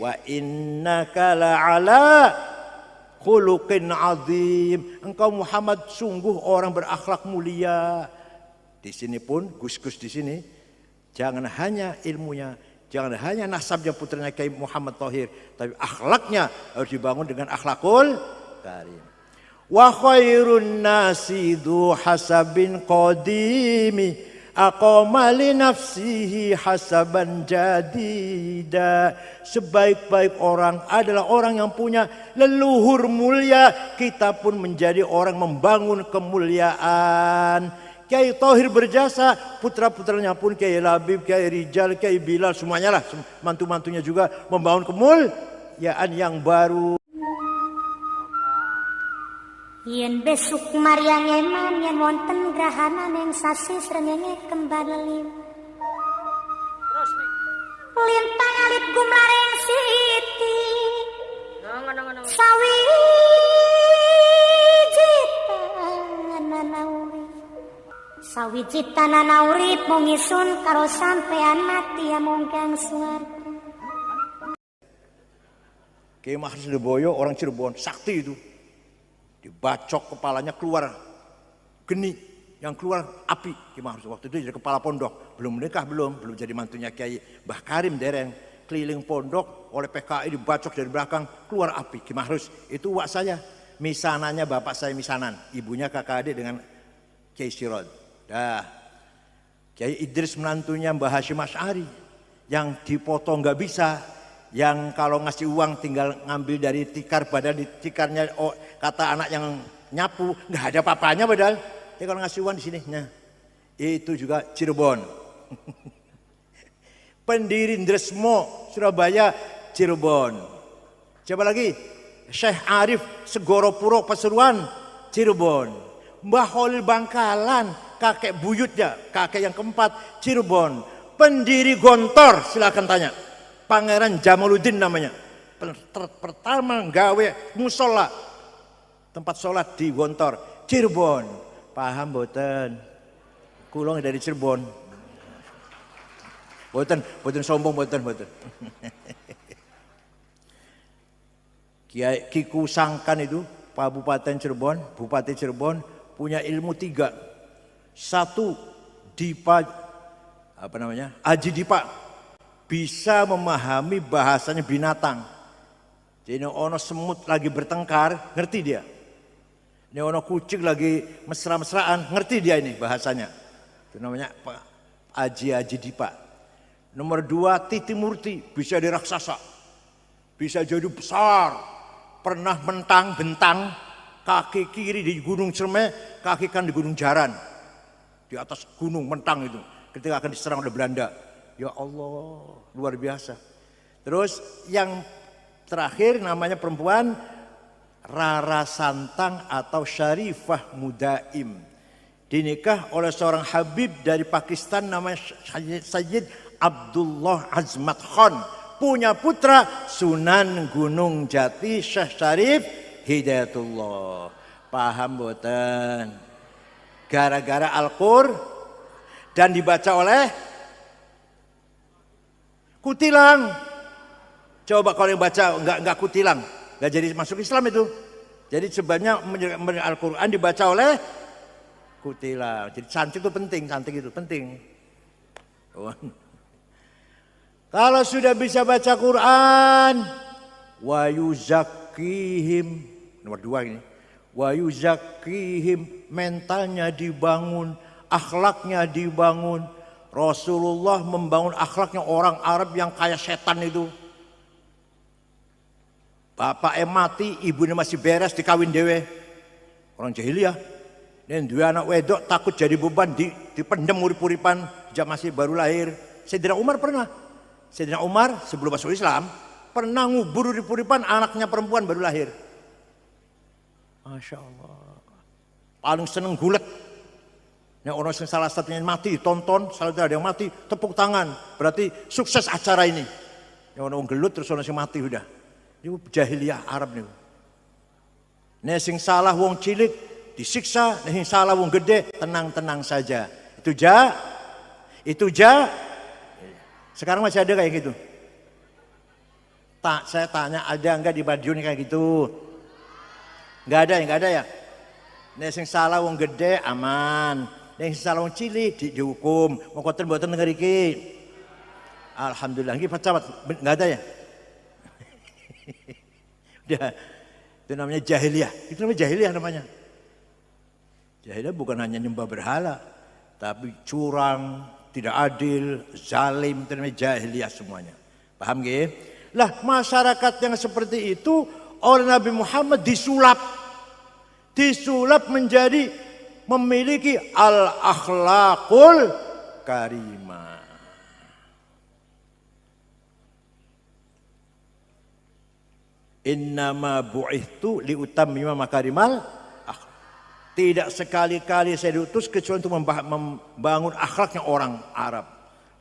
wa innaka la'ala khuluqin azim. Engkau Muhammad sungguh orang berakhlak mulia. Di sini pun Gus-Gus di sini jangan hanya ilmunya, jangan hanya nasabnya putranya Kiai Muhammad Thohir, tapi akhlaknya harus dibangun dengan akhlakul karim. Wa khairun nasi dzu hasabin qadimi aqama li nafsihi hasaban jadida. Sebaik-baik orang adalah orang yang punya leluhur mulia. Kita pun menjadi orang membangun kemuliaan. Kiai Thohir berjasa, putra-putranya pun Kiai Labib, Kiai Rijal, Kiai Bilal, semuanya lah, mantu-mantunya juga membangun kemuliaan yang baru. Yen besuk Maryang eman yen wonten grahana ning sasi srengenge kembar liu. Terus nih. Lintang alit gumlareng siti. Ngono. Sawi Sawiji tanana urip mung isun karo sampean mati amung kang swarga. Kiai Mahfuz Leboyo orang Cirebon, sakti itu. Dibacok kepalanya keluar geni, yang keluar api. Kiai Mahfuz waktu itu jadi kepala pondok, belum menikah belum jadi mantunya Kiai Mbah Karim dereng. Keliling pondok oleh PKI dibacok dari belakang, keluar api. Kiai Mahfuz itu wak saya, misanannya bapak saya misanan, ibunya kakak adik dengan Kiai Sirod. Dah, Kiai Idris menantunya Mbah Hasyim Asy'ari yang dipotong nggak bisa, yang kalau ngasih uang tinggal ngambil dari tikar, padahal di tikarnya kata anak yang nyapu nggak ada papanya padahal. Dia kalau ngasih uang di sini, nah itu juga Cirebon. Pendiri Ndresmo Surabaya Cirebon. Siapa lagi? Syekh Arif Segoropuro Pasuruan Cirebon. Mbah Khalil Bangkalan, kakek buyutnya, kakek yang keempat Cirebon. Pendiri Gontor, silakan tanya. Pangeran Jamaluddin namanya. Pertama gawe musola, tempat sholat di Gontor, Cirebon. Paham boten? Kulong dari Cirebon. Boten sombong boten. Kiai Kiku Sangkan itu Pak Bupati Cirebon punya ilmu 3. 1 Dipa Aji Dipa, bisa memahami bahasanya binatang. Jadi ono semut lagi bertengkar, ngerti dia. Ini ono kucing lagi mesra-mesraan, ngerti dia ini bahasanya. Itu namanya Pak Aji Dipa. Nomor 2 Titi Murti, bisa jadi raksasa, bisa jadi besar. Pernah bentang kaki kiri di Gunung Cermai, kaki kan di Gunung Jaran, di atas gunung mentang itu ketika akan diserang oleh Belanda. Ya Allah, luar biasa. Terus yang terakhir namanya perempuan Rara Santang atau Syarifah Mudaim, dinikah oleh seorang Habib dari Pakistan namanya Sayyid Abdullah Azmat Khan. Punya putra Sunan Gunung Jati Syekh Syarif Hidayatullah. Paham boten? Gara-gara Al-Qur dan dibaca oleh Kutilang. Coba kalau yang baca enggak Kutilang, enggak jadi masuk Islam itu. Jadi sebenarnya Al-Qur'an dibaca oleh Kutilang. Jadi cantik itu penting. Kalau sudah bisa baca Quran, wa yuzakkihim, nomor 2 ini, wa yuzakkihim, mentalnya dibangun, akhlaknya dibangun. Rasulullah membangun akhlaknya orang Arab yang kayak setan itu. Bapaknya mati, ibunya masih beres dikawin dewe. Orang jahiliyah. Dan dua anak wedok takut jadi beban, dipendem urip-uripan, sejak masih baru lahir. Sayyidina Umar sebelum masuk Islam pernah ngubur urip-uripan anaknya perempuan baru lahir. Masya Allah. Paling seneng gulet. Yang orang yang salah satunya mati tonton, salah satu ada yang mati tepuk tangan. Berarti sukses acara ini. Yang orang gelut terus orang yang mati udah. Itu jahiliyah Arab nih. Nek sing salah wong cilik disiksa, nek sing salah wong gede tenang-tenang saja. Itu ja. Sekarang masih ada kayak gitu. Saya tanya ada enggak di Madiun kayak gitu? Enggak ada ya. Nek sing salah wong gede aman. Nek sing salah wong cilik dihukum. Mongkoten mboten denger iki. Alhamdulillah iki pecamat enggak ada ya. Udah. Itu namanya jahiliyah. Itu namanya jahiliyah namanya. Jahiliyah bukan hanya nyembah berhala, tapi curang, tidak adil, zalim, itu namanya jahiliyah semuanya. Paham nggih? Lah masyarakat yang seperti itu oleh Nabi Muhammad disulap menjadi memiliki al-akhlaqul karimah. Innama bu'ithtu liutammima makarimal akhlaq. Tidak sekali-kali saya diutus kecuali untuk membangun akhlaknya orang Arab.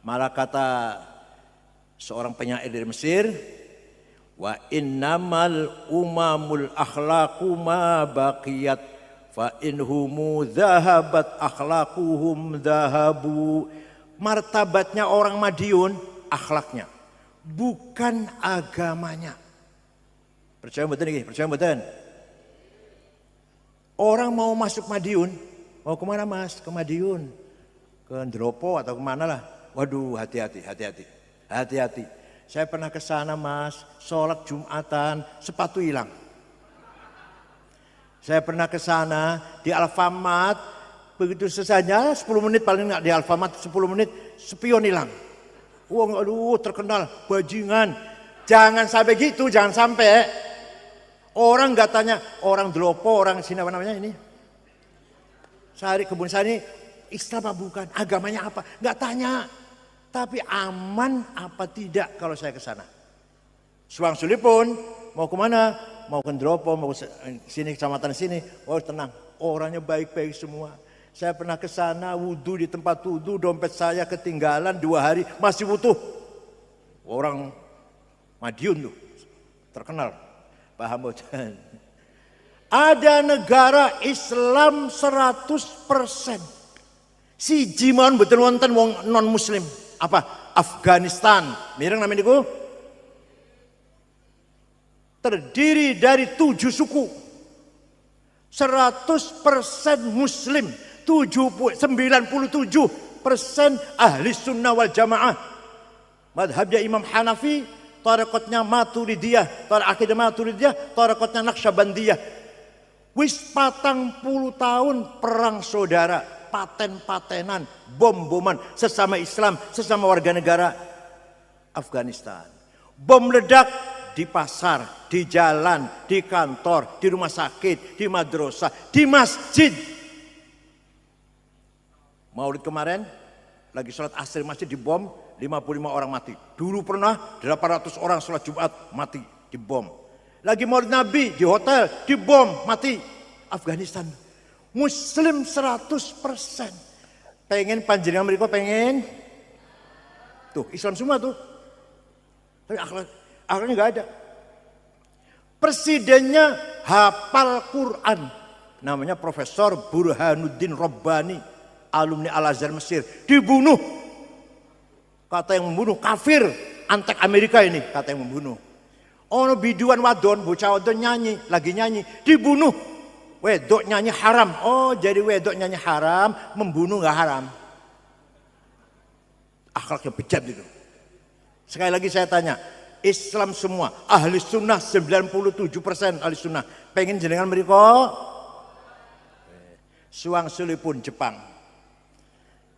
Malah kata seorang penyair dari Mesir, wa innamal umamul akhlaqu ma baqiyat fa inhumu dhahabat akhlaquhum dhahabu. Martabatnya orang Madiun akhlaknya, bukan agamanya. Percaya betul nih, percaya betul. Orang mau masuk Madiun, mau kemana mas? Ke Madiun, ke Ndropo atau kemana lah. Waduh, hati-hati. Saya pernah ke sana mas, sholat Jumatan, sepatu hilang. Saya pernah ke sana di Alfamart, begitu selesainya 10 menit paling enggak di Alfamart 10 menit, spion hilang. Wah, aduh terkenal, bajingan. Jangan sampai gitu, jangan sampai. Orang nggak tanya, orang Dlopo, orang sini apa namanya ini? Sari, Kebun Sari, Islam apa bukan? Agamanya apa? Nggak tanya. Tapi aman apa tidak kalau saya ke sana? Suang Sulipun, mau kemana? Mau ke Dlopo, mau ke sini, kecamatan sini. Oh tenang, orangnya baik-baik semua. Saya pernah ke sana, wudhu di tempat wudhu, dompet saya ketinggalan 2 hari, masih utuh. Orang Madiun tuh, terkenal. Paham boten? Ada negara Islam 100%. Si Jiman betul wonten wong non muslim. Apa? Afghanistan. Mireng namanya niku. Terdiri dari 7 suku. 100% muslim. 97% ahli sunnah wal jamaah. Madhabnya Imam Hanafi, tarekatnya Maturidiyah, akidah Maturidiyah, tarekatnya Naqsyabandiyah. Wis 40 tahun perang saudara, paten-patenan, bom-boman sesama Islam, sesama warga negara Afghanistan. Bom meledak di pasar, di jalan, di kantor, di rumah sakit, di madrasah, di masjid. Maulid kemarin lagi sholat asar masjid dibom, 55 orang mati. Dulu pernah 800 orang sholat Jumat mati dibom. Lagi Maulid Nabi di hotel dibom mati. Afghanistan Muslim 100%. Pengen panjenengan mereka pengen tuh Islam semua tuh. Tapi akhlaknya nggak ada. Presidennya hafal Quran. Namanya Profesor Burhanuddin Rabbani, alumni Al-Azhar Mesir. Dibunuh. Kata yang membunuh kafir, antek Amerika ini kata yang membunuh. Ono biduan wadon, bocah wadon nyanyi, lagi nyanyi, dibunuh. Wedok nyanyi haram. Oh, jadi wedok nyanyi haram, membunuh nggak haram. Akhlaknya bejat itu. Sekali lagi saya tanya, Islam semua, ahli sunnah 97% ahli sunnah. Pengen jenengan mereka? Suang Sulipun Jepang.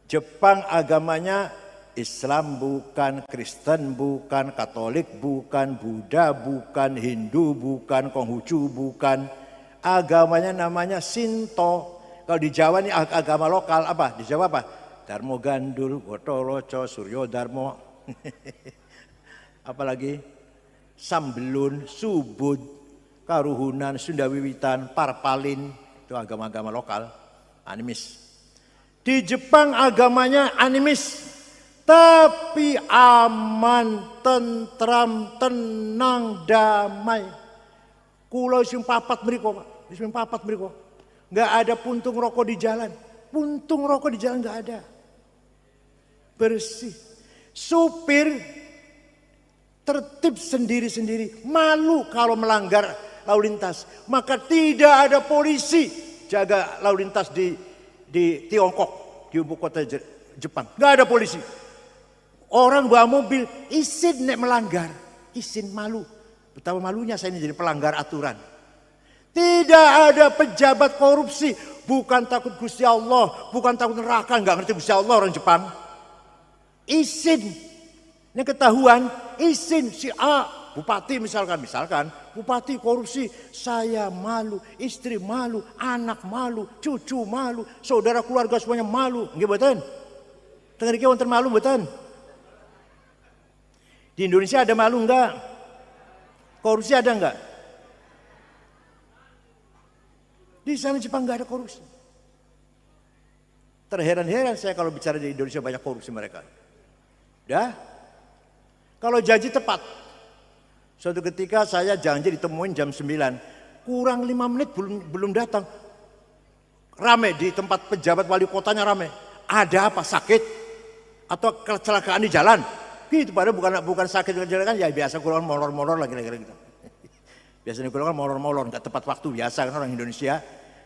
Jepang agamanya Islam bukan, Kristen bukan, Katolik bukan, Buddha bukan, Hindu bukan, Konghucu bukan. Agamanya namanya Shinto. Kalau di Jawa ini agama lokal apa? Di Jawa apa? Darmo Gandul, Gotoloco, Suryo Darmo. Apalagi Sambelun, Subud, Karuhunan, Sunda Wiwitan, Parpalin. Itu agama-agama lokal, animis. Di Jepang agamanya animis. Tapi aman, tentram, tenang, damai. Kulo sing papat mriko, Pak. Sing papat mriko. Enggak ada puntung rokok di jalan. Puntung rokok di jalan enggak ada. Bersih. Supir tertib sendiri-sendiri, malu kalau melanggar lalu lintas. Maka tidak ada polisi jaga lalu lintas di Tiongkok, di ibu kota Jepang. Gak ada polisi. Orang bawa mobil, izin nek melanggar, izin malu. Betapa malunya saya ini jadi pelanggar aturan. Tidak ada pejabat korupsi, bukan takut Gusti Allah, bukan takut neraka, nggak ngerti Gusti Allah orang Jepang. Izin. Ini ketahuan, izin si A, bupati misalkan, bupati korupsi, saya malu, istri malu, anak malu, cucu malu, saudara keluarga semuanya malu. Nggih mboten? Teng mriki wonten malu mboten? Di Indonesia ada malu enggak? Korupsi ada enggak? Di sana Jepang enggak ada korupsi. Terheran-heran saya kalau bicara di Indonesia banyak korupsi mereka. Dah. Kalau janji tepat. Suatu ketika saya janji ditemuin jam 9. Kurang 5 menit belum datang. Rame di tempat pejabat wali kotanya rame. Ada apa, sakit? Atau kecelakaan di jalan? Gitu, padahal bukan sakit di jalan kan ya biasa golongan molor-molor lah kira-kira gitu. Biasanya golongan molor-molor, nggak tepat waktu, biasa kan orang Indonesia.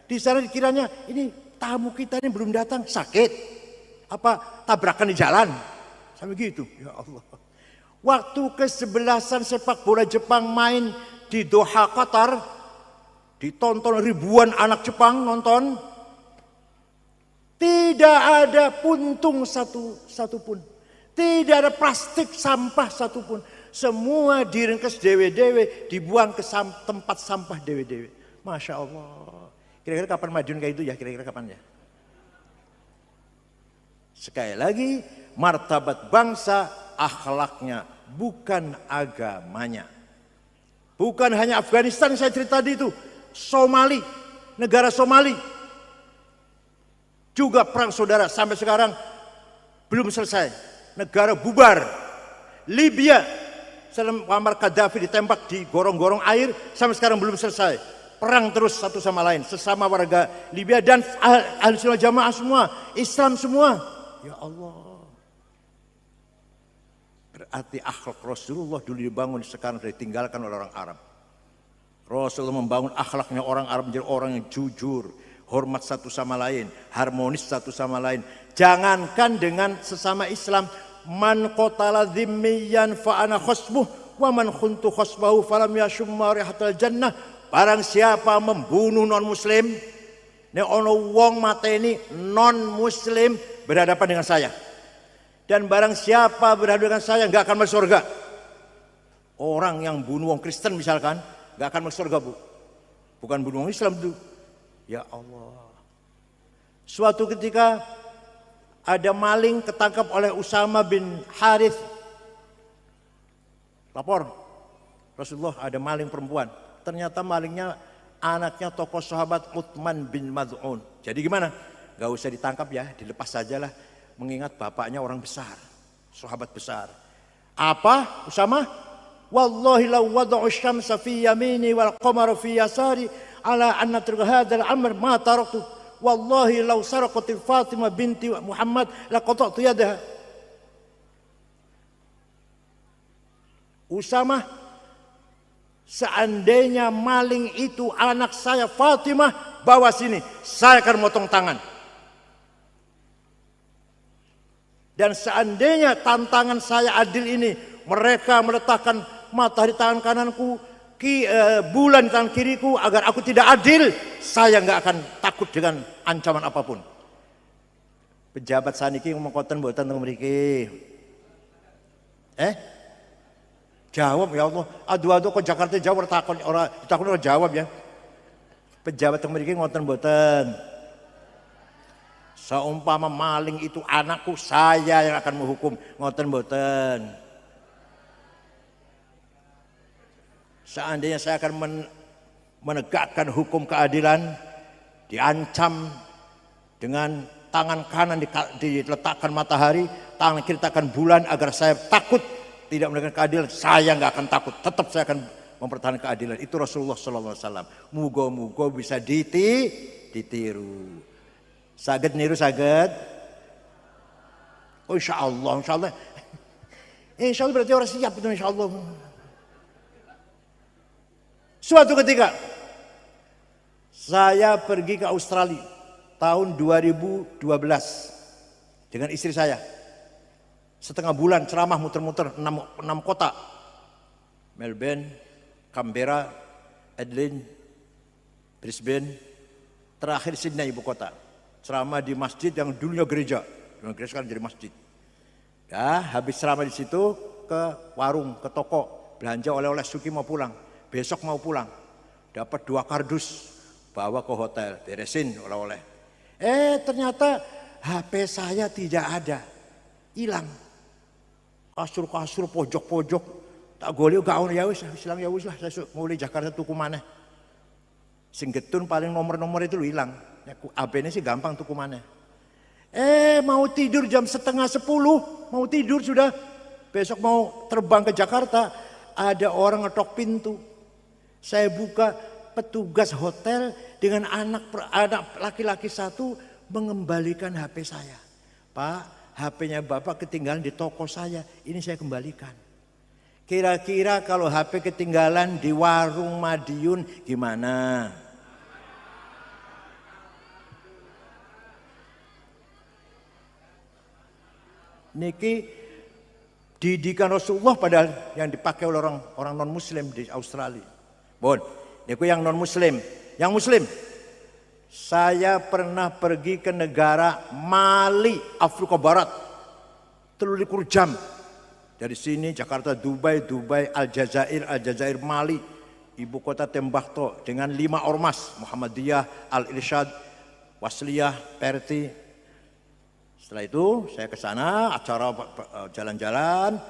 Di sana dikiranya ini tamu kita ini belum datang, sakit. Apa tabrakan di jalan? Sampai gitu, ya Allah. Waktu ke-11 sepak bola Jepang main di Doha, Qatar, ditonton ribuan anak Jepang nonton, tidak ada puntung satupun, tidak ada plastik sampah satupun, semua diringkes dewe-dewe, dibuang ke tempat sampah dewe-dewe. Masya Allah. Kira-kira kapan Madiun kayak itu ya? Kira-kira kapan ya? Sekali lagi, martabat bangsa akhlaknya, bukan agamanya. Bukan hanya Afghanistan saya cerita tadi itu, Somali, negara Somali juga perang saudara sampai sekarang belum selesai. Negara bubar. Libya, Muammar Gaddafi ditembak di gorong-gorong air sampai sekarang belum selesai. Perang terus satu sama lain, sesama warga Libya dan ahli sunnah jamaah semua, Islam semua. Ya Allah. Berarti akhlak Rasulullah dulu dibangun, sekarang sudah ditinggalkan oleh orang Arab. Rasulullah membangun akhlaknya orang Arab menjadi orang yang jujur, hormat satu sama lain, harmonis satu sama lain. Jangankan dengan sesama Islam, man qatala dhimmiyan fa ana khasbuh wa man khuntu khasbahu falam yashumma rihatal jannah. Barang siapa membunuh non muslim, nek ono wong mateni non muslim berhadapan dengan saya. Dan barang siapa berhadapan dengan saya nggak akan masuk surga. Orang yang bunuh orang Kristen misalkan nggak akan masuk surga, Bu. Bukan bunuh orang Islam itu. Ya Allah. Suatu ketika ada maling ketangkap oleh Usama bin Harith. Lapor Rasulullah ada maling perempuan. Ternyata malingnya anaknya tokoh sahabat Uthman bin Maz'un. Jadi gimana? Gak usah ditangkap ya, dilepas sajalah. Mengingat bapaknya orang besar, sahabat besar. Apa Usama? Wallahi law wada'u syamsa fi yamini wal qamara fi yasari ala anna turga hadzal amr ma taraktu. Wallahi law saraqat Fatimah binti Muhammad laqata'tu yadaha. Usama, seandainya maling itu anak saya Fatimah, bawa sini, saya akan motong tangan. Dan seandainya tantangan saya adil ini, mereka meletakkan matahari tangan kananku, bulan tangan kiriku, agar aku tidak adil, saya nggak akan takut dengan ancaman apapun. Pejabat saniki ngomong koten mboten teng mriki. Jawab ya Allah. Aduh kok Jakarta jawab takon ora ditakon ora jawab ya. Pejabat teng mriki ngoten mboten. Seumpama maling itu anakku, saya yang akan menghukum, ngoten mboten. Seandainya saya akan menegakkan hukum keadilan, diancam dengan tangan kanan diletakkan matahari, tangan kiri diletakkan bulan agar saya takut tidak menegakkan keadilan, saya nggak akan takut, tetap saya akan mempertahankan keadilan. Itu Rasulullah SAW. Muga-muga bisa ditiru. Saged niru saged? Oh insya Allah. Insya Allah berarti orang siap itu insya Allah. Suatu ketika saya pergi ke Australia tahun 2012 dengan istri saya. Setengah bulan ceramah muter-muter 6 kota. Melbourne, Canberra, Adelaide, Brisbane, terakhir Sydney ibu kota. Ceramah di masjid yang dulunya gereja, gereja sekarang jadi masjid. Ya, habis ceramah di situ ke warung, ke toko, belanja oleh-oleh, Suki mau pulang. Besok mau pulang, dapat 2 kardus, bawa ke hotel, beresin oleh-oleh. Ternyata HP saya tidak ada, hilang. Kasur-kasur, pojok-pojok, tak golek gaun ya wis, hilang ya wis lah, saya mulai Jakarta tuku maneh. Sing getun paling nomor-nomor itu hilang. HP-nya sih gampang tuku maneh. Mau tidur jam 9:30, mau tidur sudah. Besok mau terbang ke Jakarta, ada orang ngetok pintu. Saya buka, petugas hotel dengan anak laki-laki 1 mengembalikan HP saya. Pak, HP-nya Bapak ketinggalan di toko saya, ini saya kembalikan. Kira-kira kalau HP ketinggalan di warung Madiun gimana? Niki didikan Rasulullah padahal yang dipakai oleh orang non muslim di Australia. Bon, niku yang non muslim. Yang muslim, saya pernah pergi ke negara Mali, Afrika Barat. 23 jam. Dari sini Jakarta, Dubai, Aljazair, Mali. Ibu kota Tembakto dengan 5 ormas, Muhammadiyah, Al-Irsyad, Wasliyah, Perti. Setelah itu saya ke sana acara jalan-jalan.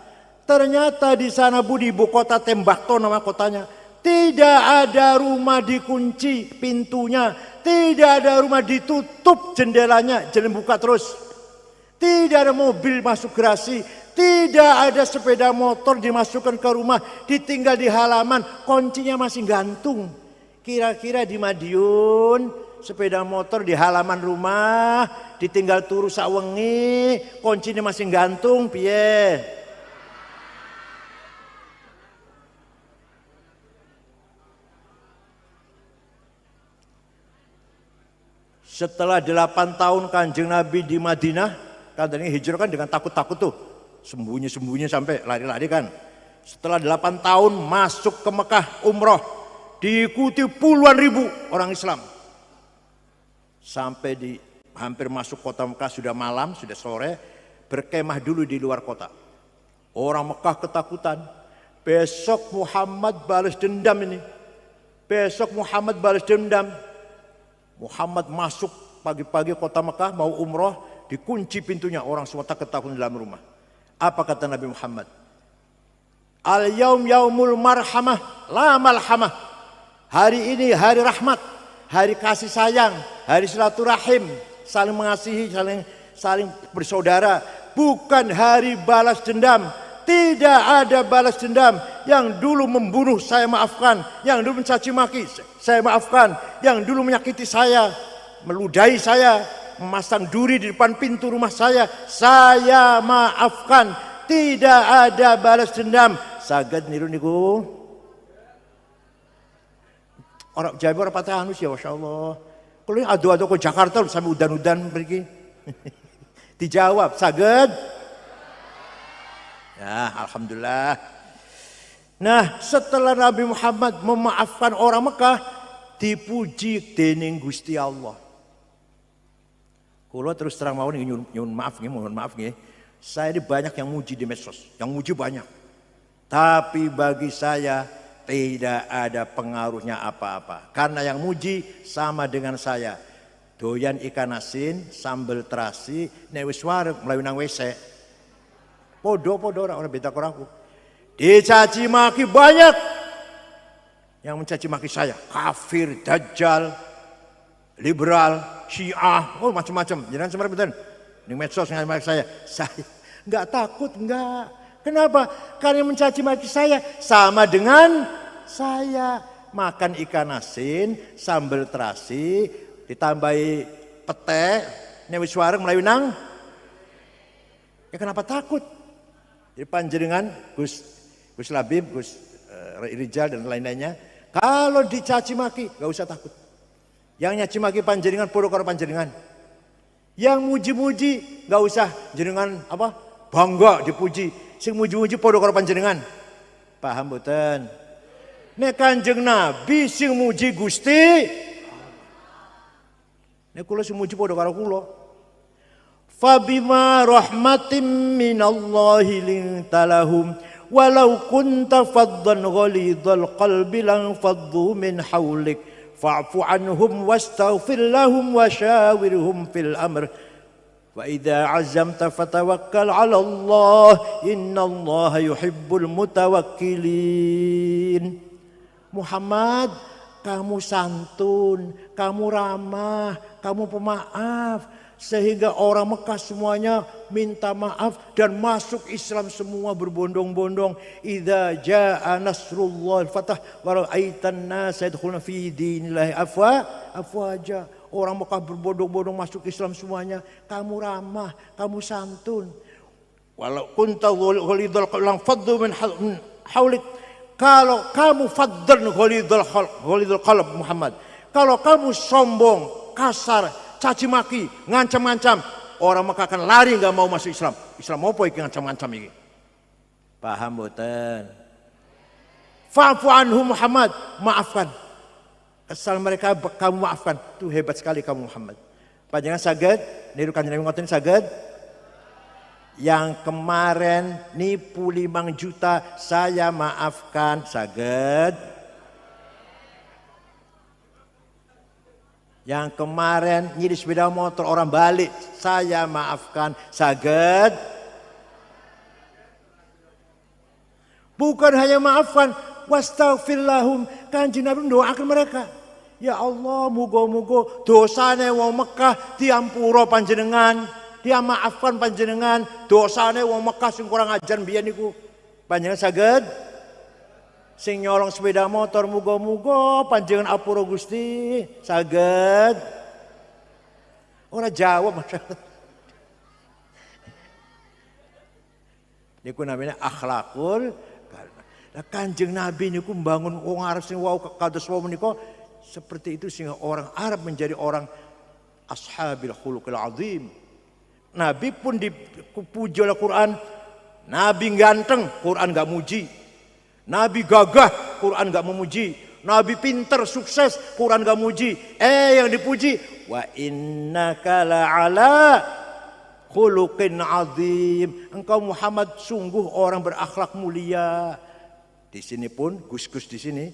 Ternyata di sana Budi, ibu kota Tembakto nama kotanya, tidak ada rumah dikunci pintunya, tidak ada rumah ditutup jendelanya, jalan buka terus. Tidak ada mobil masuk garasi, tidak ada sepeda motor dimasukkan ke rumah, ditinggal di halaman, kuncinya masih gantung. Kira-kira di Madiun, sepeda motor di halaman rumah, ditinggal turu sawengi, kuncinya masih gantung, piye? Setelah 8 tahun Kanjeng Nabi di Madinah, kan tadi hijrah kan dengan takut-takut tuh, sembunyi-sembunyi sampai lari-lari kan. Setelah 8 tahun masuk ke Mekah umroh, diikuti puluhan ribu orang Islam. Sampai di hampir masuk kota Mekah sudah malam, sudah sore, berkemah dulu di luar kota. Orang Mekah ketakutan, besok Muhammad balas dendam ini. Besok Muhammad balas dendam. Muhammad masuk pagi-pagi kota Mekah mau umroh, dikunci pintunya, orang semua ketakutan dalam rumah. Apa kata Nabi Muhammad? Al-yaum yaumul marhamah, la malhamah. Hari ini hari rahmat, hari kasih sayang, hari silaturahim, saling mengasihi, saling bersaudara, bukan hari balas dendam. Tidak ada balas dendam. Yang dulu membunuh saya maafkan, yang dulu mencaci maki saya maafkan, yang dulu menyakiti saya, meludahi saya, memasang duri di depan pintu rumah saya maafkan. Tidak ada balas dendam. Saged niru niku. Orang Jawa orang patah anus ya, Masya Allah. Kalau ini adu-adu ke Jakarta sampai udan-udan pergi. Dijawab, saged. Ya, alhamdulillah. Nah, setelah Nabi Muhammad memaafkan orang Mekah, dipuji dening Gusti Allah. Kalau terus terang mau nyun maaf nih, mohon maaf nih. Saya ini banyak yang muji di medsos, yang muji banyak. Tapi bagi saya tidak ada pengaruhnya apa-apa. Karena yang muji sama dengan saya. Doyan ikan asin, sambal terasi, nek wis wareg mlayu nang WC. Podo orang beda korangku. Dicaci maki banyak. Yang mencaci maki saya, kafir, dajjal, liberal, syiah, oh macam-macam. Jangan sebenarnya betul. Di medsos mencaci maki saya enggak takut, enggak. Kenapa? Karena mencaci maki saya sama dengan saya makan ikan asin, sambal terasi, ditambahi pete, nek wis wareng mlayu nang. Ya kenapa takut? Jadi panjenengan Gus Labib, Gus Rijal dan lain-lainnya, kalau dicaci maki nggak usah takut. Yang nyaci maki panjenengan podo karo panjenengan. Yang muji-muji nggak usah jenengan apa? Bangga dipuji. Sing muji-muji podo karo panjenengan. Paham mboten? Nek Kanjeng Nabi sing muji Gusti, nek kula sing muji podo karo kula. Fabima rahmatin minallahi lintalahum walau kunta faddan ghalidhal qalbi lan faddu min hawlik fa'fu anhum wastaghfir lahum washawirhum fil amr wa idza azamta fatawakkal 'ala Allah innallaha yuhibbul mutawakkilin. Muhammad, kamu santun, kamu ramah, kamu pemaaf, sehingga orang Mekah semuanya minta maaf dan masuk Islam semua berbondong-bondong. Idza jaa nasrullah fatah wa ra'aitan nasa yadkhuluna fi dinillahi afwaja. Orang Mekah berbondong-bondong masuk Islam semuanya. Kamu ramah, kamu santun. Walau kunta ghalidhal qalbi faddu min haulik. Kalau kamu faddan ghalidhal qalb Muhammad, kalau kamu sombong, kasar, caci maki, ngancam-ngancam, orang Mekah akan lari nggak mau masuk Islam. Islam apa iki ngancam-ngancam iki? Paham mboten? Fa'fu anhum Muhammad, maafkan. Kesalahan mereka kamu maafkan. Tuh hebat sekali kamu Muhammad. Panjenengan saged niru Kanjeng Nabi ngoten saged? Yang kemarin nipu 5 juta saya maafkan, saged? Yang kemarin nyuri sepeda motor orang balik, saya maafkan, saged? Bukan hanya maafkan, wastaghfir lahum, Kanjeng Nabi mendoakan mereka. Ya Allah, muga-muga dosane wong Mekah diampura panjenengan, dia maafkan panjenengan, dosane wong Mekah sing kurang ajar mbiyen niku. Panjenengan saged? Sing nyolong sepeda motor muga-muga panjenengan apura Gusti, saged? Ora jawab masyaallah. Niku namanya akhlakul karimah. Lah Kanjeng Nabi niku mbangun wong Arab sing wau kados wau menika seperti itu sehingga orang Arab menjadi orang ashabil khuluqil azim. Nabi pun dipuji oleh Quran. Nabi ganteng, Quran gak muji. Nabi gagah, Quran gak memuji. Nabi pinter, sukses, Quran gak muji. Yang dipuji, wa innaka la'ala khuluqin azim. Engkau Muhammad sungguh orang berakhlak mulia. Di sini pun Gus-gus di sini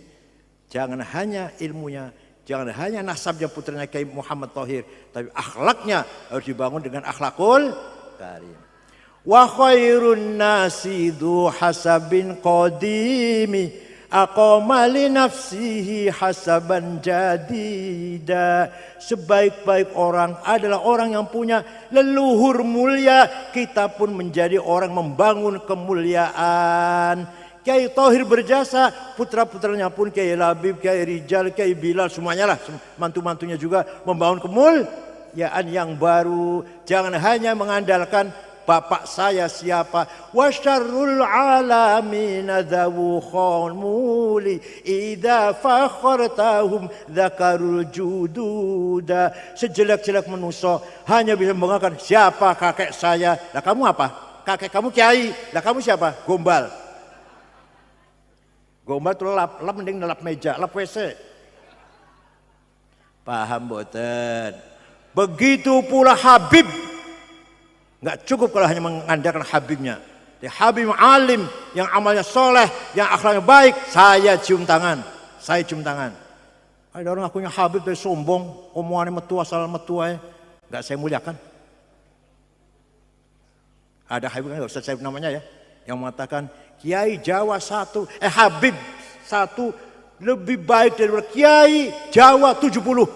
jangan hanya ilmunya, jangan hanya nasabnya putranya Kiai Muhammad Thohir, tapi akhlaknya harus dibangun dengan akhlakul karim. Wa khairun nasi dhu hasabin qadimi aqama li nafsihi hasaban jadida. Sebaik-baik orang adalah orang yang punya leluhur mulia. Kita pun menjadi orang membangun kemuliaan. Kiai Thohir berjasa, putra-putranya pun Kiai Labib, Kiai Rijal, Kiai Bilal, semuanya lah, mantu-mantunya juga membangun kemuliaan yang baru. Jangan hanya mengandalkan bapak saya siapa. Wa syarrul alamin dzawu khamuli idza fakhartahum dzakarul jududa. Sejelek-jelek manusia hanya bisa membanggakan siapa kakek saya. Lah kamu apa? Kakek kamu kiai. Lah kamu siapa? Gombal. Gombal itu lap mending lap meja, lap WC. Paham mboten? Begitu pula Habib. Enggak cukup kalau hanya mengandalkan Habibnya. Habib alim yang amalnya soleh, yang akhlaknya baik, saya cium tangan. Saya cium tangan. Ada orang akunya Habib tapi sombong, omongannya metua salah metua, enggak saya muliakan. Ada Habib kan enggak usah saya namanya ya, yang mengatakan Kiai Jawa satu, Habib satu lebih baik daripada Kiai Jawa 70.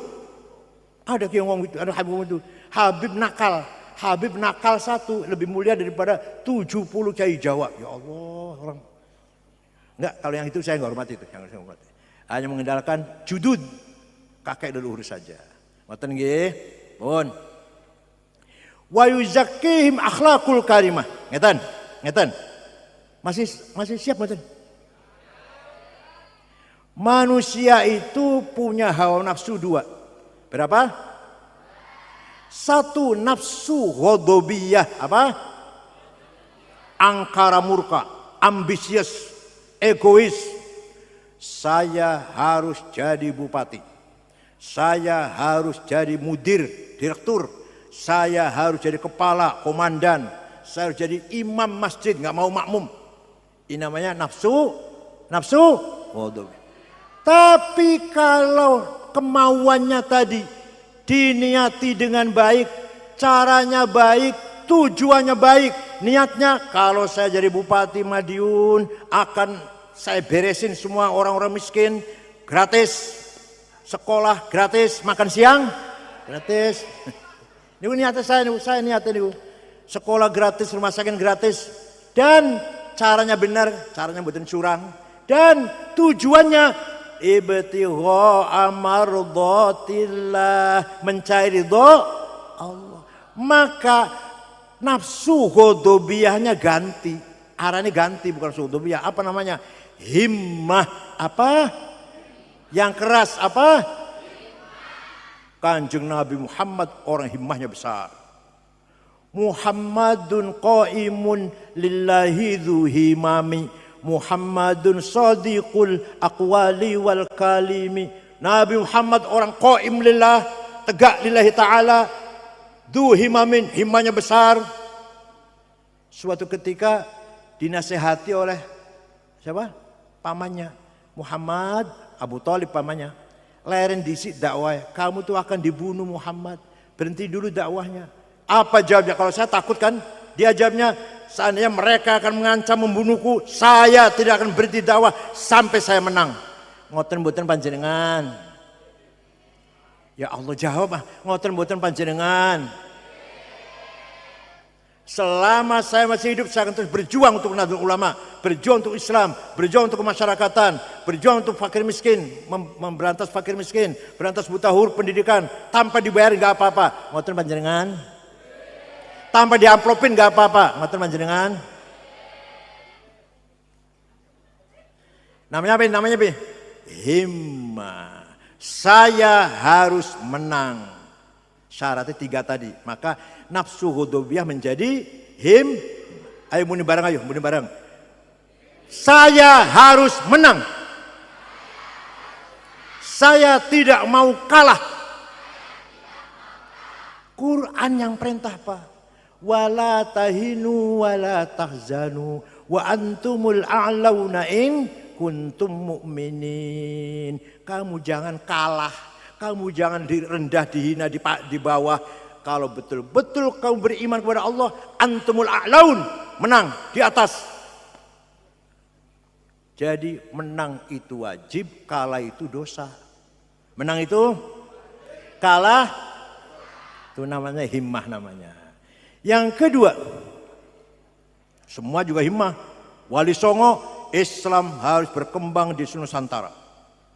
Ada yang ngomong itu, ada Habib itu. Habib nakal satu lebih mulia daripada 70 Kiai Jawa. Ya Allah, orang. Enggak, kalau yang itu saya enggak hormati itu, yang saya hormati. Hanya mengandalkan judud kakek leluhur saja. Ngoten nggih? Pun. Wa yuzakkihim akhlaqul karimah. Ngeten. Masih siap betul? Manusia itu punya hawa nafsu 2. Berapa? 1 nafsu ghadabiyah, apa? Angkara murka, ambisius, egois. Saya harus jadi bupati. Saya harus jadi mudir, direktur. Saya harus jadi kepala, komandan. Saya harus jadi imam masjid, nggak mau makmum. Ini namanya nafsu ghadabiyah. Tapi kalau kemauannya tadi diniati dengan baik, caranya baik, tujuannya baik, niatnya kalau saya jadi bupati Madiun akan saya beresin semua orang-orang miskin gratis, sekolah gratis, makan siang gratis. Ini niatnya saya niatnya ini, sekolah gratis, rumah sakit gratis, dan caranya benar, caranya bukan curang, dan tujuannya ibtigha mardatillah, mencari ridho Allah. Maka nafsu ghadabiyahnya ganti, arahnya ganti, bukan nafsu ghadabiyah, apa namanya, himmah, apa yang keras, apa, Kanjeng Nabi Muhammad orang himmahnya besar. Muhammadun qaimun lillahi dhu himami, Muhammadun sadiqul aqwali wal kalimi. Nabi Muhammad orang qaim lillah, tegak lillahi ta'ala, dhu himamin, himmahnya besar. Suatu ketika dinasehati oleh siapa? Pamannya Muhammad, Abu Thalib pamannya. Leren disik dakwah, kamu tuh akan dibunuh Muhammad, berhenti dulu dakwahnya. Apa jawabnya? Kalau saya takut kan? Dia jawabnya, seandainya mereka akan mengancam membunuhku, saya tidak akan berhenti dakwah sampai saya menang. Ngoten-ngoten panjenengan. Ya Allah jawab, ngoten-ngoten panjenengan. Selama saya masih hidup, saya akan terus berjuang untuk Nahdlatul Ulama, berjuang untuk Islam, berjuang untuk kemasyarakatan, berjuang untuk fakir miskin, memberantas fakir miskin, berantas buta huruf pendidikan, tanpa dibayar nggak apa-apa. Ngoten panjenengan. Tanpa diamplopin gak apa-apa, ngoten panjenengan. Namanya apa? Namanya apa? Himmah. Saya harus menang. Syaratnya 3 tadi. Maka nafsu ghadabiyah menjadi Ayo muni bareng, muni bareng. Saya harus menang. Saya tidak mau kalah. Quran yang perintah apa? Wala tahinu wala tahzanu wa antumul a'launa in kuntum mu'minin. Kamu jangan kalah, kamu jangan rendah, dihina, di bawah. Kalau betul-betul kamu beriman kepada Allah, antumul a'laun, menang di atas. Jadi menang itu wajib, kalah itu dosa. Menang itu, kalah itu namanya himmah namanya. Yang kedua, semua juga himmah. Wali Songo, Islam harus berkembang di Nusantara,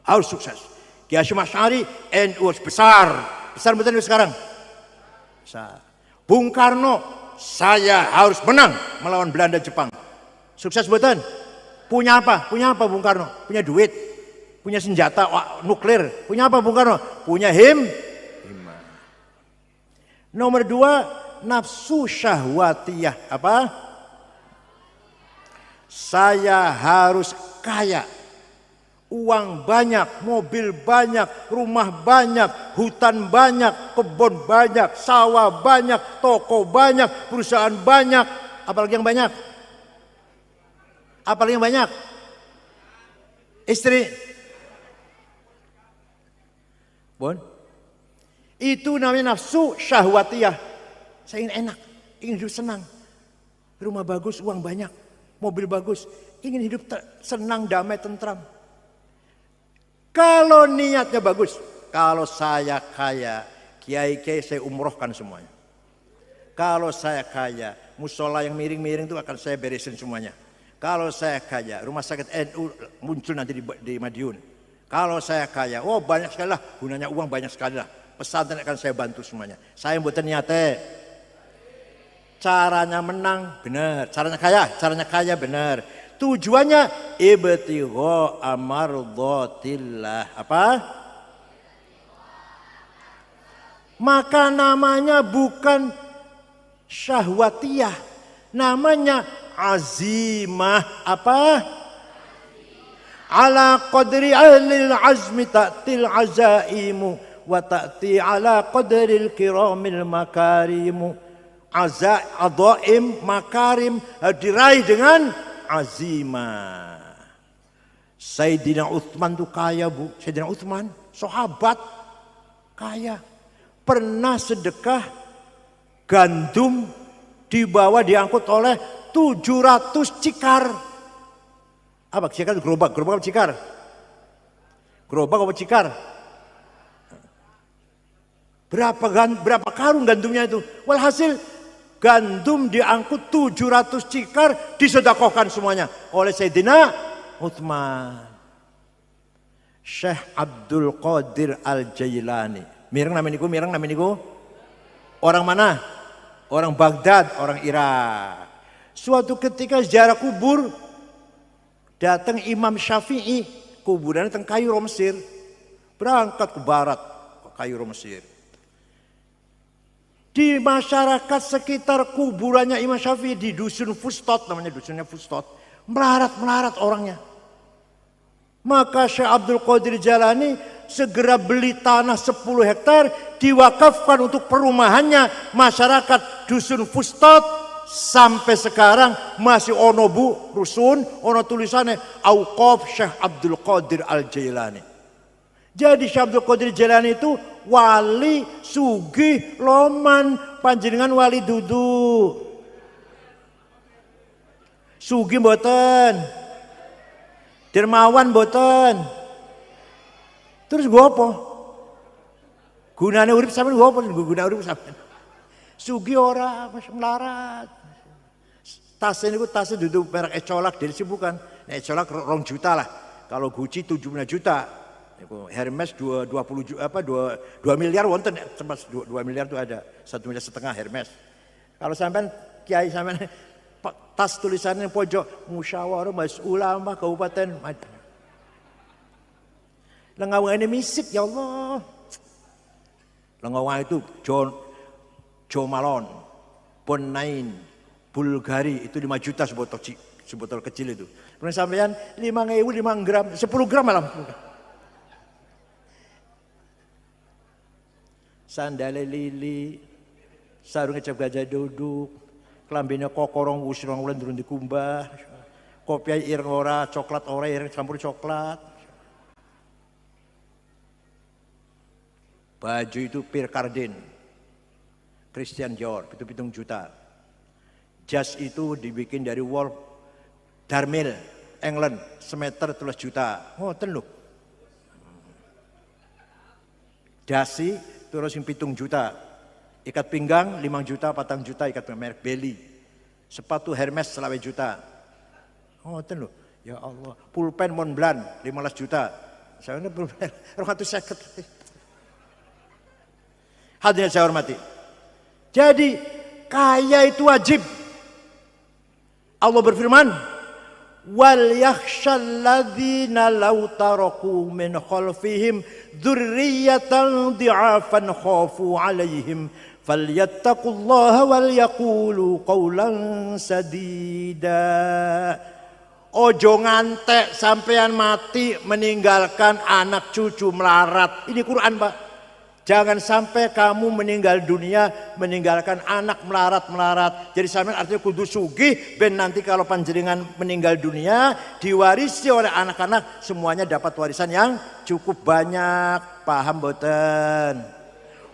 harus sukses. Kiai Hasyim Asy'ari, NU besar betul sekarang. Besar. Bung Karno, saya harus menang melawan Belanda Jepang. Sukses betul. Punya apa? Punya apa Bung Karno? Punya duit, punya senjata nuklir. Punya apa Bung Karno? Punya himmah. Nomor 2, nafsu syahwatiyah, apa? Saya harus kaya, uang banyak, mobil banyak, rumah banyak, hutan banyak, kebun banyak, sawah banyak, toko banyak, perusahaan banyak. Apalagi yang banyak? Apalagi yang banyak? Istri. Bon. Itu namanya nafsu syahwatiyah. Saya ingin enak, ingin hidup senang. Rumah bagus, uang banyak, mobil bagus. Ingin hidup senang, damai, tentram. Kalau niatnya bagus, kalau saya kaya, kiai-kiai saya umrohkan semuanya. Kalau saya kaya, musola yang miring-miring itu akan saya beresin semuanya. Kalau saya kaya, rumah sakit NU muncul nanti di Madiun. Kalau saya kaya, banyak sekali lah, gunanya uang banyak sekali lah. Pesantren akan saya bantu semuanya. Saya mboten niate. Caranya menang benar, caranya kaya benar. Tujuannya ibtigha amardhatillah. Apa? Maka namanya bukan syahwatiyah, namanya azimah. Apa? Ala qadri ahlil azmi ta'til azaimu wa ta'ti ala qadril kiramil makarimu. Adaim, makarim diraih dengan azimah. Sayyidina Utsman itu kaya, Bu. Sayyidina Utsman sahabat kaya. Pernah sedekah gandum dibawa diangkut oleh 700 cikar. Apa cikar? Gerobak apa cikar? Gerobak apa cikar? Berapa karung gandumnya itu? Walhasil gandum diangkut 700 cikar disedekahkan semuanya oleh Sayyidina Utsman. Syekh Abdul Qadir Al-Jailani. Mireng nama niku? Orang mana? Orang Baghdad, orang Irak. Suatu ketika ziarah kubur, datang Imam Syafi'i, kuburannya teng Kairo Mesir. Berangkat ke barat, ke Kairo Mesir. Di masyarakat sekitar kuburannya Imam Syafi'i di dusun Fustot, namanya dusunnya Fustot, melarat orangnya. Maka Syekh Abdul Qadir Jalani segera beli tanah 10 hektar diwakafkan untuk perumahannya masyarakat dusun Fustot. Sampai sekarang masih ono, Bu, rusun, ono tulisannya Auqaf Syekh Abdul Qadir Al-Jailani. Jadi Syekh Abdul Qadir Jailani itu wali sugih loman, panjenengan wali dudu. Sugih mboten. Dermawan mboten. Terus gua apa? Gunane urip sampean gua apa? Guna urip sampean. Sugih ora, masih melarat. Tasnya itu tasnya duduk merek Ecolak dari bukan. Nah, Ecolak 2 juta lah. Kalau Gucci 75 juta. Hermes 20 juta, 2 miliar wonten, 2 miliar itu ada. 1,5 miliar Hermes. Kalau sampean kiai sampean tas tulisannya pojok musyawarah majelis ulama kabupaten. Lengawang ini misik ya Allah. Lengawang itu Joe Malone, Ponain, Bulgari itu 5 juta sebotol kecil itu. Kemudian sampean 5.000 5 gram, 10 gram malam. Sandale lili, sarung kecap gajah duduk, kelambine kokorong usirong ulan turun dikumbah, kopi ireng ora, coklat ora, ireng campur coklat. Baju itu Pierre Cardin, Christian Dior, itu 7 juta. Jas itu dibikin dari wool Darmil, England, semeter 13 juta. Oh, tenuk. Dasi terus 7 juta. Ikat pinggang 5 juta, 4 juta, ikat merek Belly. Sepatu Hermes 20 juta. Oh, tenuk. Ya Allah, pulpen Montblanc 15 juta. Saya ini pulpen 250. Hadirin saya hormati. Jadi kaya itu wajib. Allah berfirman, wal yakhshal ladzina law taraku min khalfihim dzurriyyatan dhi'afan khafu 'alaihim falyattaqullaha wal yaqulu qawlan sadida. Ojo ngantek sampean mati meninggalkan anak cucu melarat. Ini Quran, Pak. Jangan sampai kamu meninggal dunia meninggalkan anak melarat. Jadi sampean artinya kudu sugih ben nanti kalau panjenengan meninggal dunia diwarisi oleh anak-anak semuanya dapat warisan yang cukup banyak. Paham boten?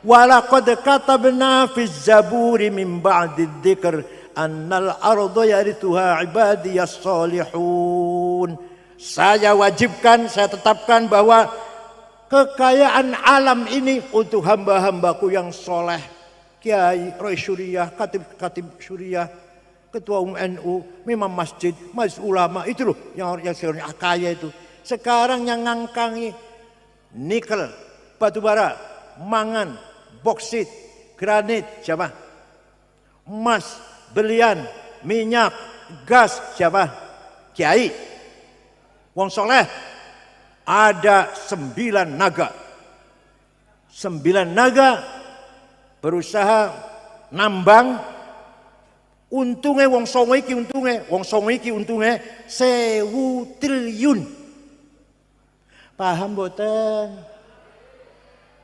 Walaqad katabna fiz zaburi min ba'di dzikr annal arda yarithuha ibadiyas salihun. Saya wajibkan, saya tetapkan bahwa kekayaan alam ini untuk hamba-hambaku yang soleh. Kiai, Roy Syuriah, Katib Syuriah, Ketua NU, Imam Masjid, Majelis Ulama, itu loh yang sebenarnya kaya itu. Sekarang yang ngangkangi nikel, batu bara, mangan, boksit, granit, siapa? Emas, belian, minyak, gas, siapa? kiai, wong soleh, ada 9 naga. 9 naga berusaha nambang, untungnya wong songo iki untungnya 1000 triliun. Paham boten?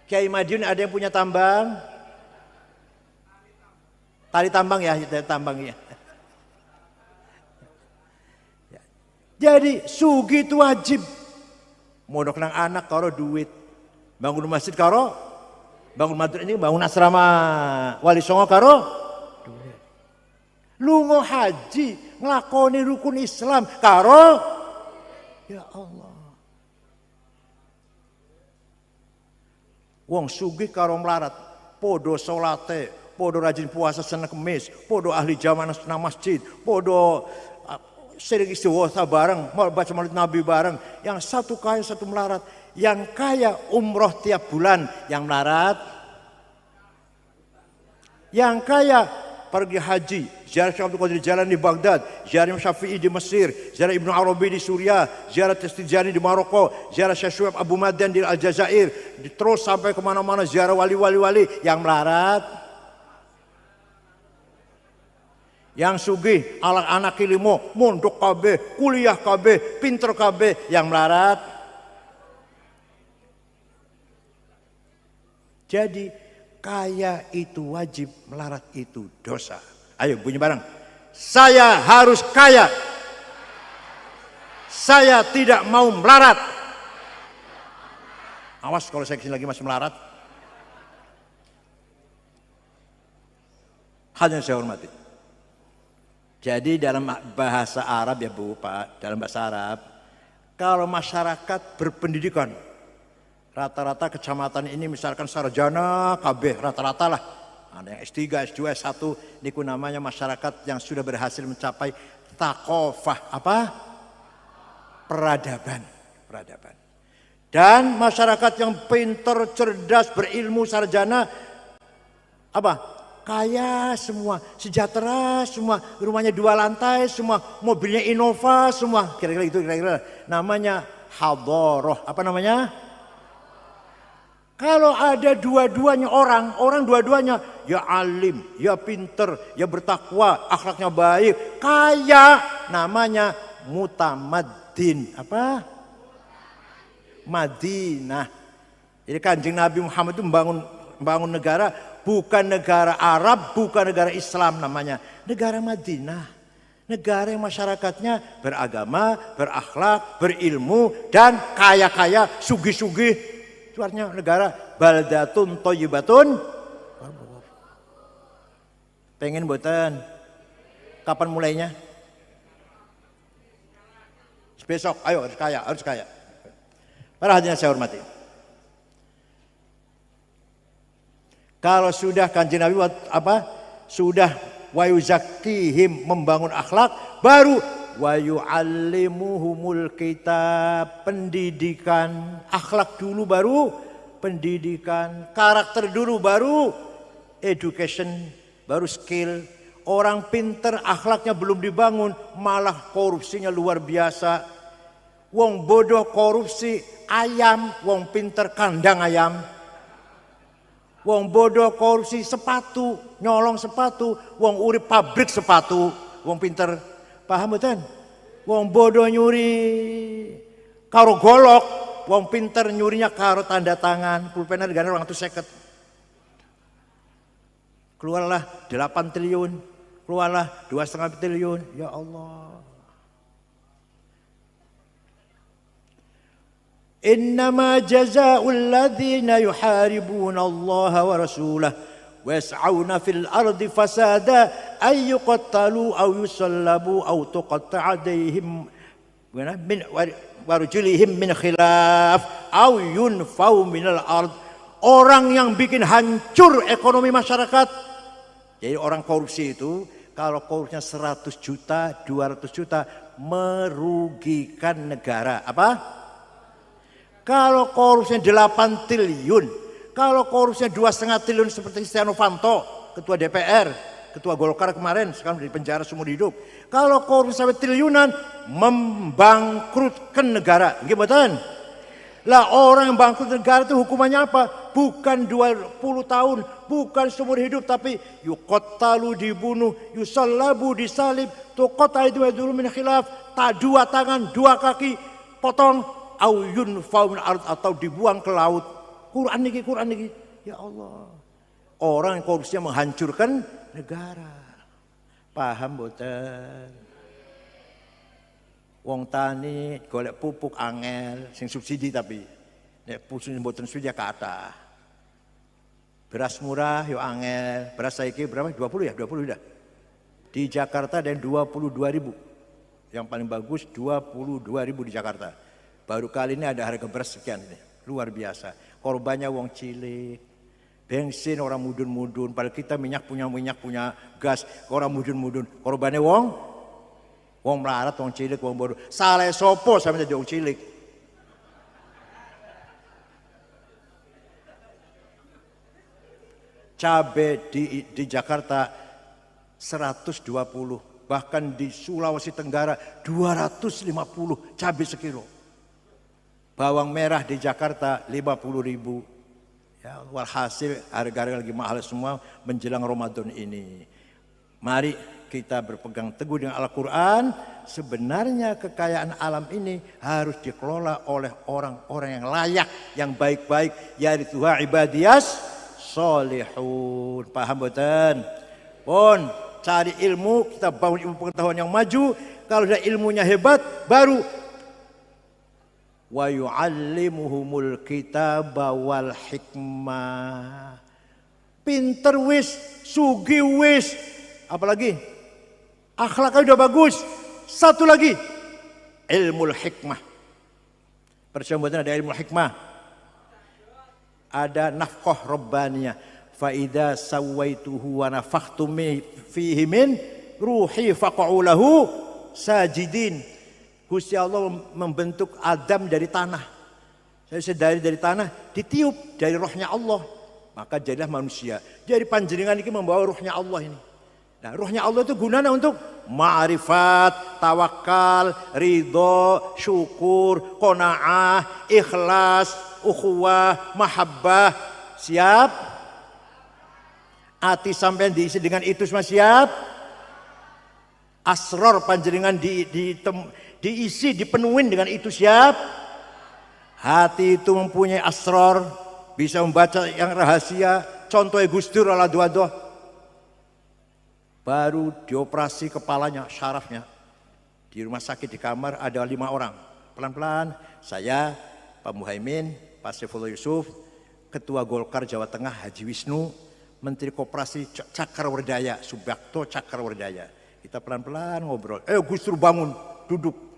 Kiai Madiun ada yang punya tambang? Tali tambang ya, tambang ya. Jadi sugi itu wajib. Modok nang anak karo duit. Bangun masjid karo, bangun madrasah ini, bangun asrama Wali Songo karo duit. Lungo haji, nglakoni rukun Islam karo, ya Allah. Wong sugih karo melarat, podo salate, podo rajin puasa Senin Kemis, podo ahli jamaah nang masjid, podo sering istighosah bareng, mau baca maulid Nabi bareng. Yang satu kaya, satu melarat. Yang kaya umroh tiap bulan, yang melarat. Yang kaya pergi haji, ziarah Syekh Abdul Qadir Jalan di Baghdad, ziarah Imam Syafi'i di Mesir, ziarah Ibnu Arabi di Suriah, ziarah Tistijani di Maroko, ziarah Syekh Syuaib Abu Madyan di Aljazair, terus sampai kemana-mana ziarah wali-wali. Yang melarat. Yang sugih anak-anak ilmu mondok kabeh, kuliah kabeh, pinter kabeh. Yang melarat. Jadi kaya itu wajib, melarat itu dosa. Ayo bunyi bareng. Saya harus kaya. Saya tidak mau melarat. Awas kalau saya kesini lagi masih melarat. Hanya saya hormati. Jadi dalam bahasa Arab ya Bu, Pak, dalam bahasa Arab, kalau masyarakat berpendidikan, rata-rata kecamatan ini misalkan sarjana KB, rata-rata lah. Ada yang S3, S2, S1, niku namanya masyarakat yang sudah berhasil mencapai takofah, apa? Peradaban. Dan masyarakat yang pintar, cerdas, berilmu, sarjana, apa? Kaya semua, sejahtera semua, rumahnya 2 lantai semua, mobilnya Innova semua, kira-kira itu kira-kira namanya hadharah. Apa namanya? Kalau ada dua-duanya orang dua-duanya ya alim, ya pinter, ya bertakwa, akhlaknya baik, kaya, namanya mutamaddin. Apa? Madinah. Jadi Kanjeng Nabi Muhammad itu membangun negara, bukan negara Arab, bukan negara Islam namanya. Negara Madinah. Negara yang masyarakatnya beragama, berakhlak, berilmu, dan kaya-kaya, sugih-sugih. Itu artinya negara baldatun thayyibatun. Pengen boten? Kapan mulainya? Besok, ayo harus kaya. Para hadirin saya hormati. Kalau sudah Kanjeng Nabi sudah wa yuzakkihim, membangun akhlak, baru wa yu'allimuhumul kitab, pendidikan. Akhlak dulu baru pendidikan, karakter dulu baru education, baru skill. Orang pinter akhlaknya belum dibangun, malah korupsinya luar biasa. Wong bodoh korupsi ayam, wong pinter kandang ayam. Wong bodoh korupsi sepatu, nyolong sepatu, wong urip pabrik sepatu, wong pinter. Paham betul? Wong bodoh nyuri karo golok, wong pinter nyurinya karo tanda tangan, pulpena digana 250. Keluarlah 8 triliun, keluarlah 2,5 triliun, ya Allah. Innama jazaa'ul ladzina yuharibuna Allah wa rasulahu wa yas'auna fil ardi fasada ay yuqattalu aw yusallabu aw tuqatta'a aydihim min warjulihim min khilaf aw yunfau minal ard. Orang yang bikin hancur ekonomi masyarakat. Jadi orang korupsi itu kalau korupsinya 100 juta, 200 juta merugikan negara. Apa? Kalau korupsinya 8 triliun, kalau korupsinya 2,5 triliun seperti Stiano Fanto, ketua DPR, ketua Golkar kemarin, sekarang di penjara seumur hidup. Kalau korupsi sampai triliunan, membangkrutkan negara. Gimana? Lah orang yang bangkrut negara itu hukumannya apa? Bukan 20 tahun, bukan seumur hidup, tapi yuqattalu dibunuh, yusallabu disalib, tuqatta itu dulu min khilaf, tak 2 tangan, 2 kaki potong, au yunfau min ard, atau dibuang ke laut. Quran niki. Ya Allah. Orang yang korupsinya menghancurkan negara. Paham boten? Wong tani golek pupuk angel sing subsidi, tapi nek pupuk mboten subsidi kathah. Beras murah yo angel, beras saiki berapa? 20 ya? 20 sudah. Di Jakarta ada 22.000. Yang paling bagus 22.000 di Jakarta. Baru kali ini ada harga beras sekian ini. Luar biasa. Korbannya wong cilik. Bensin orang mudun-mudun, padahal kita minyak punya gas, orang mudun-mudun. Korbannya wong melarat, wong cilik, wong bodoh. Salah sopo sampai jadi wong cilik. Cabai di Jakarta 120, bahkan di Sulawesi Tenggara 250 cabai sekilo. Bawang merah di Jakarta 50.000. Ya, walhasil harga-harga lagi mahal semua menjelang Ramadan ini. Mari kita berpegang teguh dengan Al-Quran. Sebenarnya kekayaan alam ini harus dikelola oleh orang-orang yang layak, yang baik-baik. Yarithuha ibadiyas solihun. Paham betul? Pun cari ilmu, kita bangun ilmu pengetahuan yang maju. Kalau sudah ilmunya hebat, baru wa yu'allimuhumul kitaba wal hikmah. Pinter wis, sugi wis, apalagi akhlaknya udah bagus. Satu lagi, ilmu hikmah. Persyaratan ada ilmu hikmah. Ada nafkah rabbaniyah. Fa idza sawaituhu wa nafakhtu fihi min ruhi faq'u lahu sajidin. Gusti Allah membentuk Adam dari tanah. Saya dari tanah ditiup dari rohnya Allah. Maka jadilah manusia. Jadi panjenengan ini membawa rohnya Allah ini. Nah, rohnya Allah itu gunanya untuk ma'rifat, tawakal, ridho, syukur, qanaah, ikhlas, ukhuwah, mahabbah. Siap? Hati sampai diisi dengan itu semua siap? Asror panjenengan diisi, dipenuhin dengan itu siap? Hati itu mempunyai asror, bisa membaca yang rahasia. Contohnya Gus Dur ala dua-dua. Baru dioperasi kepalanya, syarafnya. Di rumah sakit di kamar ada 5 orang. Pelan-pelan saya, Pak Muhaimin, Pak Saifullah Yusuf, Ketua Golkar Jawa Tengah Haji Wisnu, Menteri Koperasi Cakrawardaya, Subakto Cakrawardaya. Kita pelan-pelan ngobrol. Gus Dur bangun, duduk.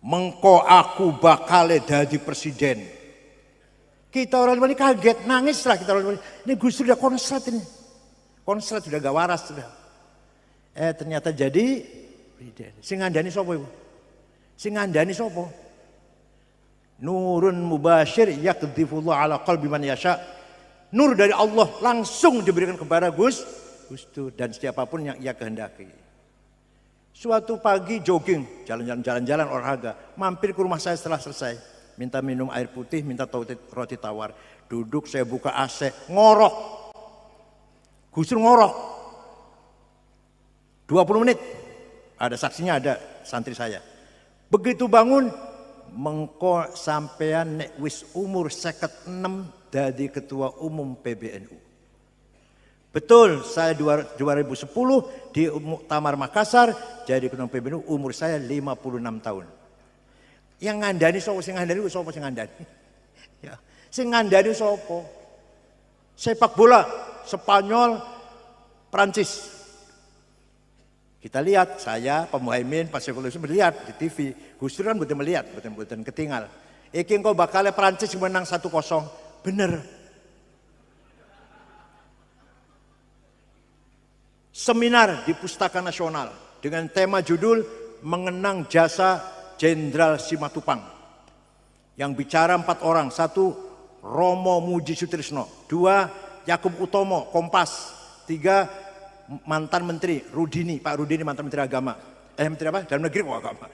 Mengko aku bakal jadi presiden. Kita orang ini kaget, nangis lah kita orang ini. Ini Gus Dur udah konslet ini. Konslet sudah gak waras sudah. Ternyata jadi presiden. Sing ngandani sapa ibu? Sing ngandani sapa? Nurun mubashir yaqdhifullah ala qalbi man yasha. Nur dari Allah langsung diberikan kepada Gus Dur dan siapapun yang ia kehendaki. Suatu pagi jogging, jalan-jalan olahraga, mampir ke rumah saya setelah selesai. Minta minum air putih, minta roti tawar. Duduk, saya buka AC, ngorok. Gus Dur ngorok. 20 menit. Ada saksinya, ada santri saya. Begitu bangun, mengko sampean nek wis umur 56 dadi ketua umum PBNU. Betul, saya 2010 di Muktamar Makassar jadi ketua PBNU, umur saya 56 tahun. Yang ngandani sapa sing ngandani? Ya, sing ngandani sapa? Sepak bola Spanyol, Prancis. Kita lihat, saya, Pak Muhaimin, Pak Saifullah Yusuf melihat di TV. Gus Dur kan betul melihat, betul ketinggal. Iki engko bakal Prancis menang 1-0. Bener. Seminar di Pustaka Nasional dengan tema judul Mengenang Jasa Jenderal Simatupang. Yang bicara 4 orang. 1, Romo Muji Sutrisno. 2, Yakub Utomo, Kompas. 3, mantan menteri Rudini, Pak Rudini mantan menteri agama. Menteri apa? Dalam negeri agama.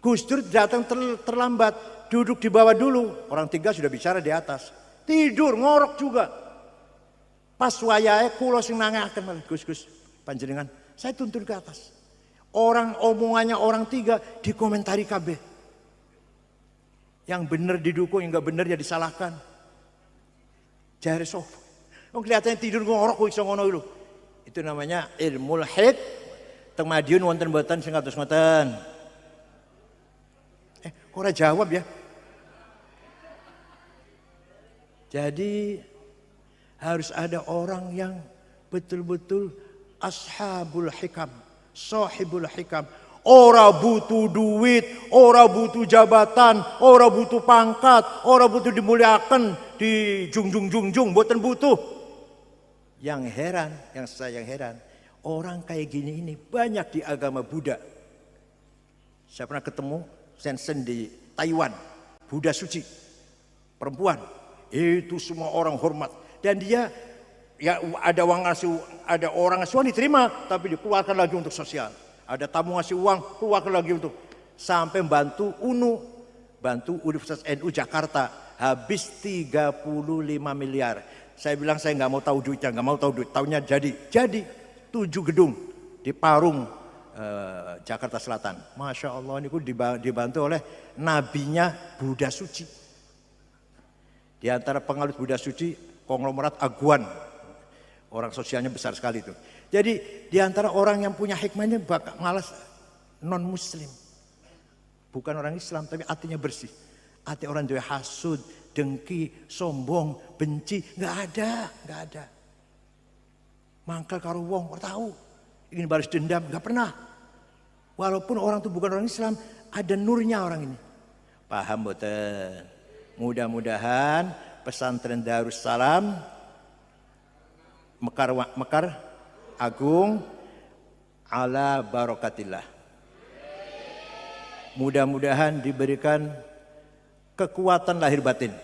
Gus Dur datang terlambat, duduk di bawah dulu. Orang 3 sudah bicara di atas. Tidur, ngorok juga. Pas wayahe kula sing nangaken malah Gus panjenengan, saya tuntun ke atas. Orang omongannya orang 3 dikomentari kabeh. Yang benar didukung, yang enggak benar ya disalahkan. Jare sopo. Wong kelihatannya tidur ngorok kok iso ngono lho. Itu namanya ilmul hik. Teng Madiun wonten mboten sing kados ngoten. Ora jawab ya. Jadi harus ada orang yang betul-betul ashabul hikam, sahibul hikam. Ora butuh duit, ora butuh jabatan, ora butuh pangkat, ora butuh dimuliakan, dijunjung-junjung, mboten butuh. Yang saya heran, orang kayak gini ini banyak di agama Buddha. Saya pernah ketemu Shenzhen di Taiwan, Buddha suci, perempuan. Itu semua orang hormat. Dan dia ya ada orang ngasih uang diterima, tapi dikeluarkan lagi untuk sosial. Ada tamu ngasih uang, keluarkan lagi untuk sampai bantu UNU, bantu Universitas NU Jakarta habis 35 miliar. Saya bilang saya nggak mau tahu duitnya, nggak mau tahu duit. Tahunya jadi 7 gedung di Parung Jakarta Selatan. Masya Allah ini dibantu oleh nabinya Buddha suci. Di antara pengalut Buddha suci konglomerat Aguan, orang sosialnya besar sekali itu. Jadi di antara orang yang punya hikmahnya malas non muslim. Bukan orang Islam tapi hatinya bersih. Hati orang duwe hasud, dengki, sombong, benci, nggak ada. Mangkal karo wong, ora tahu. Ingin balas dendam, nggak pernah. Walaupun orang itu bukan orang Islam, ada nurnya orang ini. Paham boten? Mudah-mudahan pesantren Darussalam Mekar Agung ala barokatillah. Mudah-mudahan diberikan kekuatan lahir batin,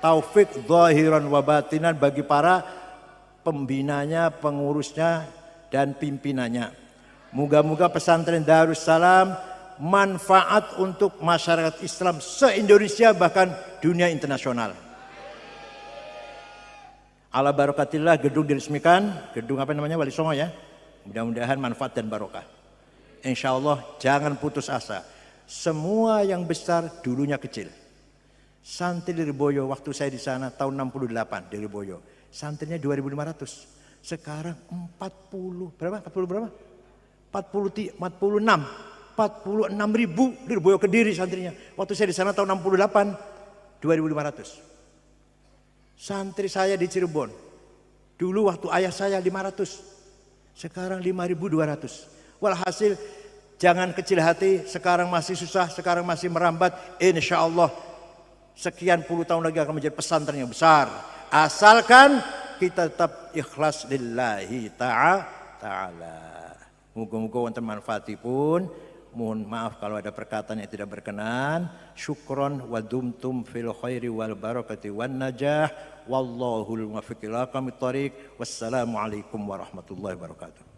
taufik zahiran wa batinan bagi para pembinanya, pengurusnya dan pimpinannya. Moga-moga pesantren Darussalam manfaat untuk masyarakat Islam se-Indonesia bahkan dunia internasional. Ala barokatillah, gedung diresmikan, gedung apa namanya Wali Songo ya. Mudah-mudahan manfaat dan barokah. Insya Allah jangan putus asa. Semua yang besar dulunya kecil. Santri di Lirboyo waktu saya di sana tahun 68 di Lirboyo. Santrinya 2.500. Sekarang 40 berapa? 40 berapa? 46 ribu Lirboyo Kediri santrinya. Waktu saya di sana tahun 68 2.500. Santri saya di Cirebon, dulu waktu ayah saya 500, sekarang 5.200. Walhasil jangan kecil hati, sekarang masih susah, sekarang masih merambat. Insya Allah sekian puluh tahun lagi akan menjadi pesantren yang besar. Asalkan kita tetap ikhlas lillahi ta'ala. Moga-moga wonten manfaatipun. Mohon maaf kalau ada perkataan yang tidak berkenan. Syukron wa dumtum fil khairi wal barakati wan najah. Wallahul muwaffiq ila aqwamit thoriq. Wassalamualaikum warahmatullahi wabarakatuh.